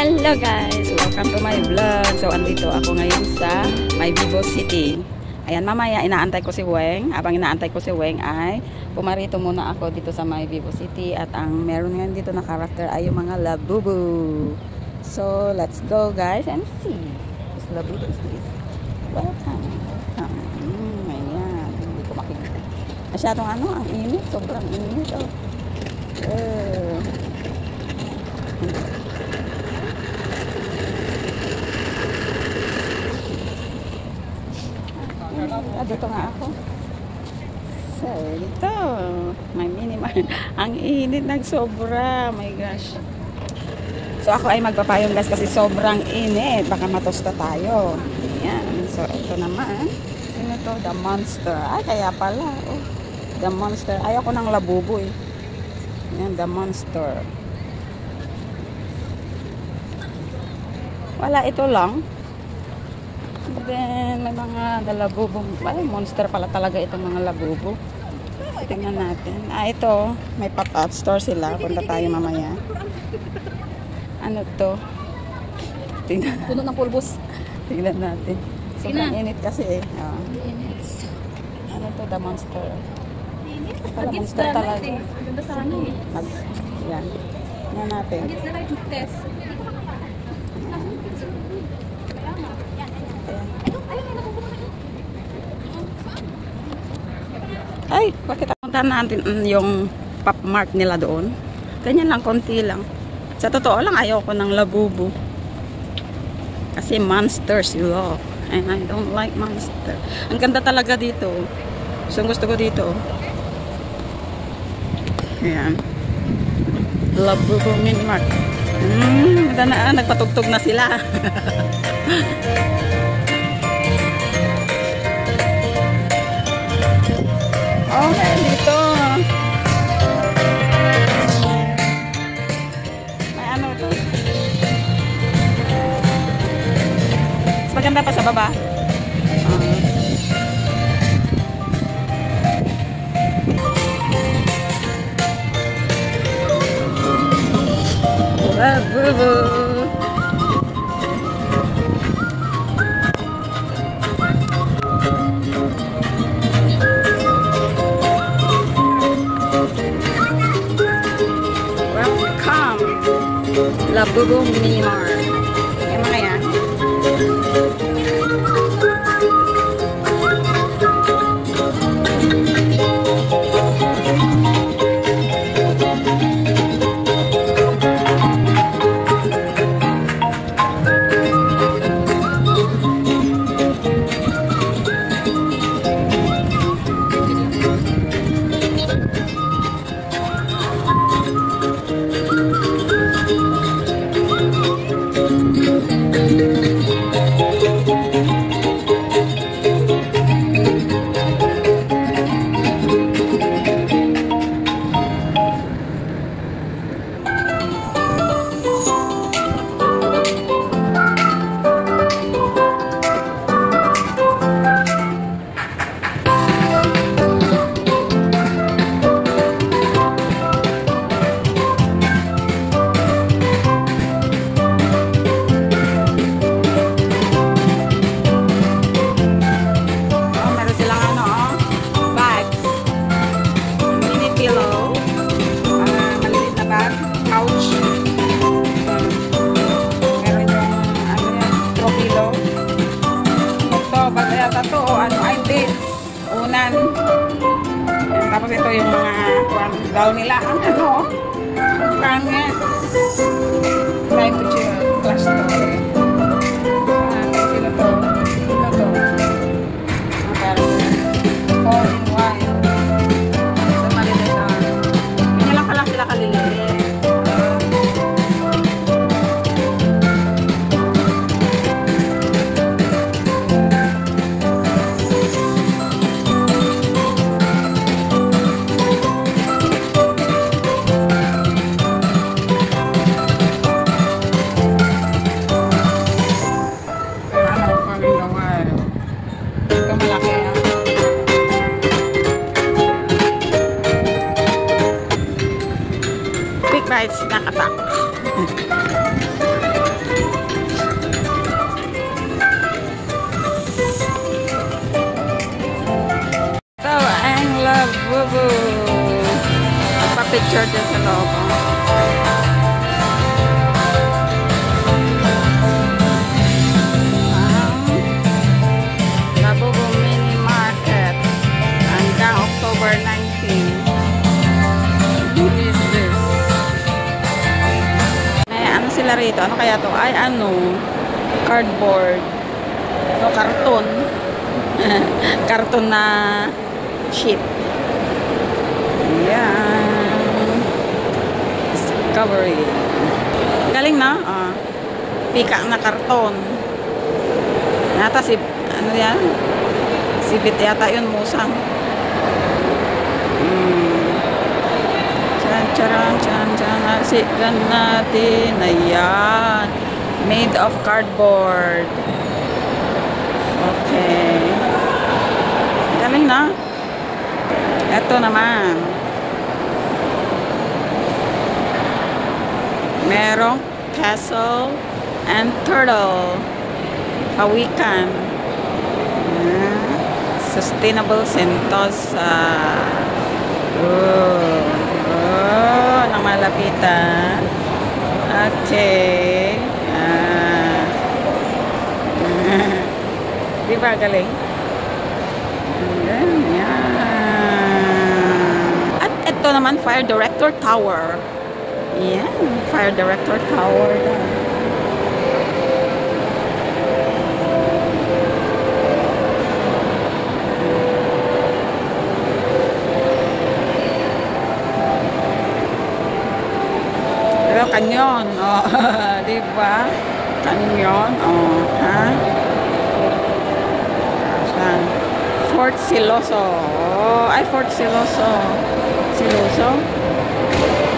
Hello guys! Welcome to my vlog. So, andito ako ngayon sa my Vivo City. Ayan, mamaya inaantay ko si Weng. Habang inaantay ko si Weng ay pumarito muna ako dito sa my Vivo City. At ang meron ngayon dito na character ay yung mga Labubu. So, let's go guys and see. This Labubu is this. Welcome. Ayan, hindi ko makikita. Masyadong ang init. Sobrang init. Dito nga ako. So, dito. May minimal. Ang init nagsobra. My gosh. So, ako ay magpapayong guys kasi sobrang init. Baka matosta tayo. Ayan. So, ito naman. Sino to? The Monster. Ay, kaya pala. Oh, The Monster. Ayaw ko ng Labubu eh. Ayan, The Monster. Wala, ito lang. Then, may mga Labubu. Ay, monster pala talaga itong mga Labubu. Tingnan natin. Ito. May pop-up store sila. Punta tayo mamaya. Ano to? Tingnan. Puno ng pulbos. Tingnan natin. Sobrang init kasi eh. Ano to? The Monster. Pala monster talaga. Ganda sa ano eh. Yan. Tingnan natin. It's the right test. Ay, bakit puntahan natin yung pop mart nila doon? Ganyan lang, konti lang. Sa totoo lang, ayaw ko ng Labubu. Kasi monsters, look. And I don't like monster. Ang ganda talaga dito. So, gusto ko dito. Ayan. Labubu mini mart. Nagpatugtog na sila. Okay, dito. May ano to? Mas maganda pa sa baba. Labubu Mini Mart. Yung mga yan. Tapos ito yung mga daw nila. Ang ano? Ang pangit. Try to chill. Class to. Sino to? Sino to? Parang 4-in-1. So, maliliit na. Ganyan lang pala sila kaliliit. picture dyan sa loob. Labubo Mini Market hanggang October 19. What is this? May ano sila rito? Ano kaya to? Ay ano? Cardboard. No, karton. Karton na sheet. Yan. Discovery. Galing na. Pika na karton. Nata si, ano yan? Sibit yata yun, musang. Charan, nasigan natin. Ayan. Made of cardboard. Okay. Galing na. Ito naman. Merong castle and turtle. Pawikan. Sustainable Sentosa. Nang malapitan. Okay. Diba galing? Yan. At ito naman, Fire Director Tower. Yan. Fire Director Tower. Pero kanyon. Oh, diba? Kanyon. Oh, ha? Fort Siloso. Oh, ay Fort Siloso. Siloso?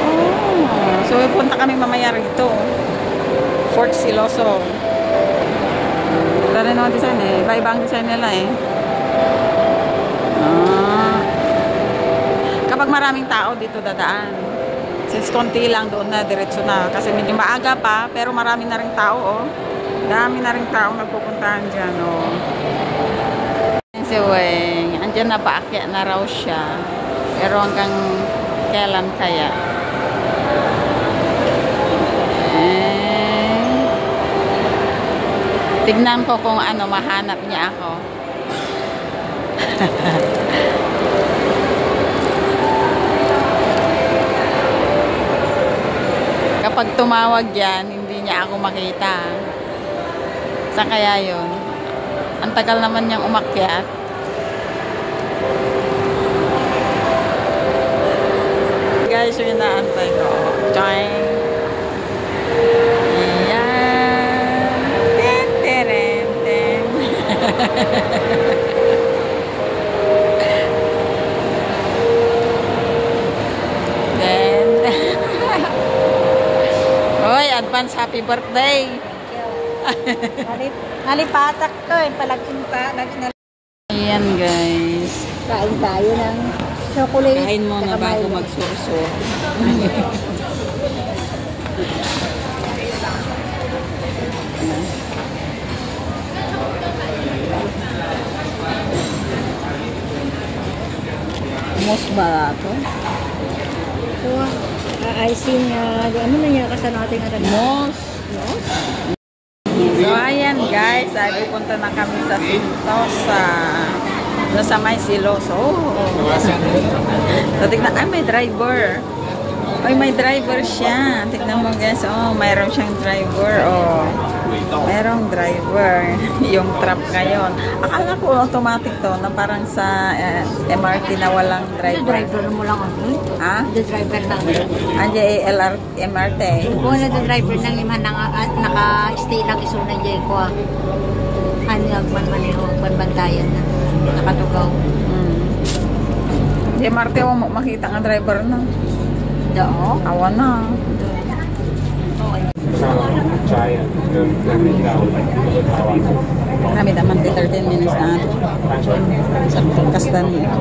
Oh, so punta kami mamaya rito. Fort Siloso. Wala rin ang design eh. Iba-ibang design nila eh. Kapag maraming tao dito dadaan. Since konti lang doon na, diretso na. Kasi medyo maaga pa, pero marami na rin tao oh. Dami na rin tao nagpupuntahan dyan oh. Si Weng, andyan na paakyat na raw siya. Pero hanggang kailan kaya? Tignan ko kung ano, mahanap niya ako. Kapag tumawag yan, hindi niya ako makita. Saan kaya yun? Ang tagal naman niyang umakyat. Guys, yung inaantay ko. Join. Ayan. Ten, ten, ten. Then, Hoy, advance happy birthday. Nalipatak to eh. Palagin pa. Ayan guys. Kain tayo ng chocolate. Kain mo na bago magsursur. Mos ba ito? So, icing, ano na niya kasanating na rin? Mos. So, ayan guys, ay pupunta na kami sa Sentosa. Doon sa may Siloso. So, tignan, ay may driver. Ay, may driver siya. Tignan mo guys, oh, mayroon siyang driver. Oh, mayroong driver. Yung trap ngayon. Akala ko automatic to, na parang sa MRT na walang driver. Driver mo lang ako. Ha? The driver lang. Andiyan MRT. Kung na the driver lang iman naka-stay lang isunan dyan ko. Ano nagman maniho, panbantayan na. Nakatugaw. Di MRT mo makita nga driver na. Oo. Awan na. Kami naman 13 minutes na sa kastan niya.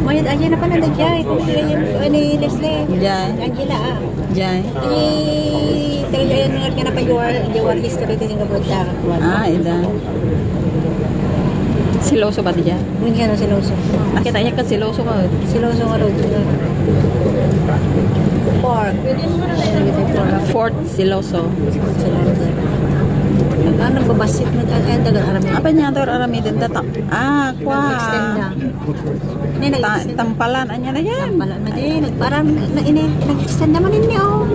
Mayad, ayan na pa na nagyay. Kung ni Leslie. Jai. Angela ah. Jai. Talaga yan nga na pa your history to Singapore. Ah, ida. Siloso ba diyan? Hindi ka na siloso. Nakita niya ka siloso ka. Siloso nga road. Pork. Fort Siloso. Ano babasit mo? Ay, dagang arami. Apa niya to arami din data? Kwa. Tampalan anya na yan. Tampalan na din. Parang nag-extend naman ini oh.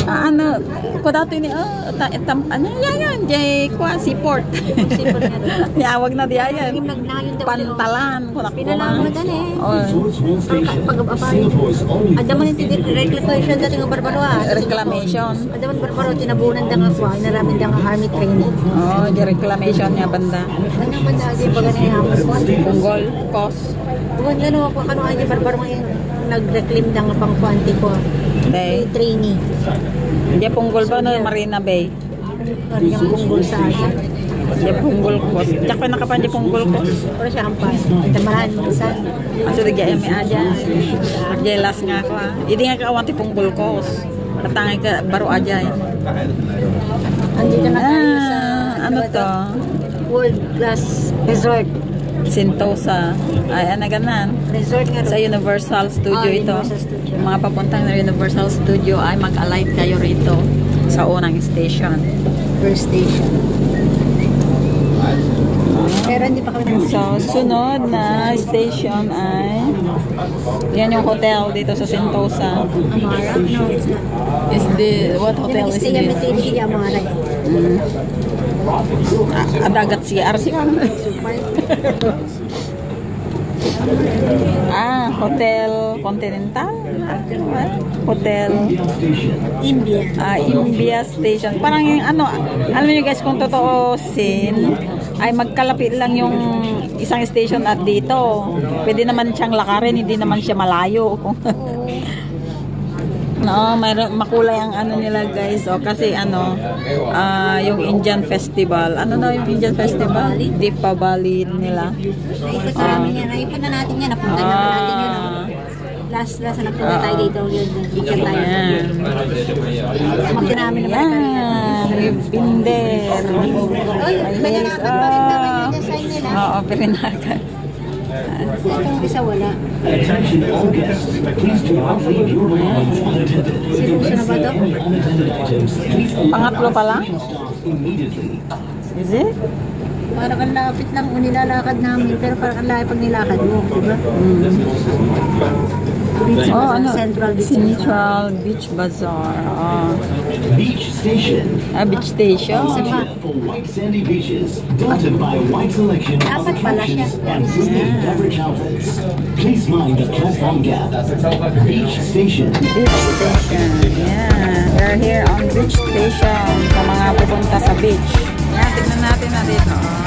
Ano, ko dato ini anya yan jay kwa seaport. Seaport nga rin. Niawag na diya yan. Pantalan ko na Pinalang mo dan eh. Oh. Pag-abapay. Adaman yung reclamation dati ng Barbaro Reclamation. Adaman Barbaro, tinabunan da nga kwa. Naramin da nga army training. Oh, di reclamation niya banda. Anong banda agi baga na ihapon mo? Punggol, kos. Buwan gano ako kano agi Barbaro ngayon. Nag-reclaim da nga pang kwanti ko. Day. Trainee. Di punggol ba no Marina Bay? Yung punggol sa akin. Di punggol kos. Diyak pa nakapan di punggol kos. Pero siya kampas. Tamaran mo sa. Asa digya mi aja. Jelas nga ko. Idi nga ka awanti punggol kos. Katangay ka baro aja. Andito na tayo sa ano to? World Class Resort. Sentosa. Ay, ano ganan? Resort nga Sa Universal Studio ito. Universal Studio. Yung mga papuntang na Universal Studio ay mag-alight kayo rito sa unang station. First station. Pero hindi pa kami So, sunod na station ay yan yung hotel dito sa Sentosa. Amara? No, it's not. Is the, what hotel is Yan this? ang stay Amara. Dagat CR siya. Hotel Continental. Hotel India. Imbia Station. Parang yung ano, alam niyo guys kung totoo ay magkalapit lang yung isang station at dito. Pwede naman siyang lakarin, hindi naman siya malayo. No, makulay ang ano nila guys. Kasi yung Indian Festival. Ano daw yung Indian Festival? Deepavali nila. Naikot na namin yan. Naikot na natin yan. Napunta na natin yun. Last na nagpunta tayo dito. Yun, picture tayo. Sumakti namin na balik kami. Binder. Pwede naman bakit naman yung design nila. Oo, pirinagan. Itong isa wala. Seryoso na ba ito? Pangatlo pa lang? Is it? Parang ang lapit lang nilalakad namin. Pero parang ang lapit pag nilakad mo. Diba? Central Beach Bazaar. Beach Station. Beach Station. For white sandy beaches, dotted by a wide selection of Dapat pala siya. attractions and premium beverage outlets. Please mind the platform gap. Beach Station. Beach Station. Yeah. We're here on Beach Station. Sa mga pupunta sa beach. Yan, tignan natin na dito.